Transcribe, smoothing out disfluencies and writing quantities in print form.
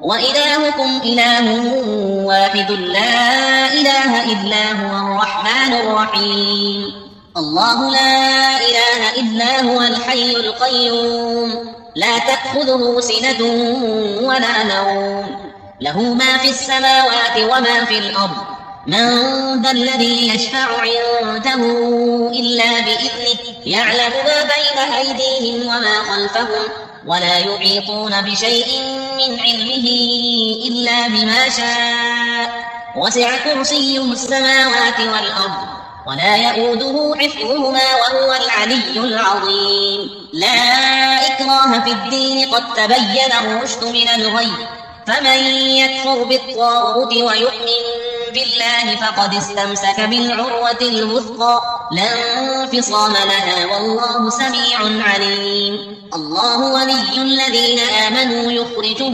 وإلهكم إله واحد لا إله إلا هو الرحمن الرحيم. الله لا إله إلا هو الحي القيوم لا تأخذه سنة ولا نوم له ما في السماوات وما في الأرض من ذا الذي يشفع عنده إلا بإذنه يعلم ما بين أيديهم وما خلفهم ولا يحيطون بشيء من علمه إلا بما شاء وسع كرسيه السماوات والأرض ولا يؤوده حفظهما وهو العلي العظيم. لا إكراه في الدين قد تبين الرشد من الغي فمن يكفر بالطاغوت ويؤمن بالله فقد استمسك بالعروة الوثقى لا انفصام لها والله سميع عليم. الله ولي الذين آمنوا يخرجهم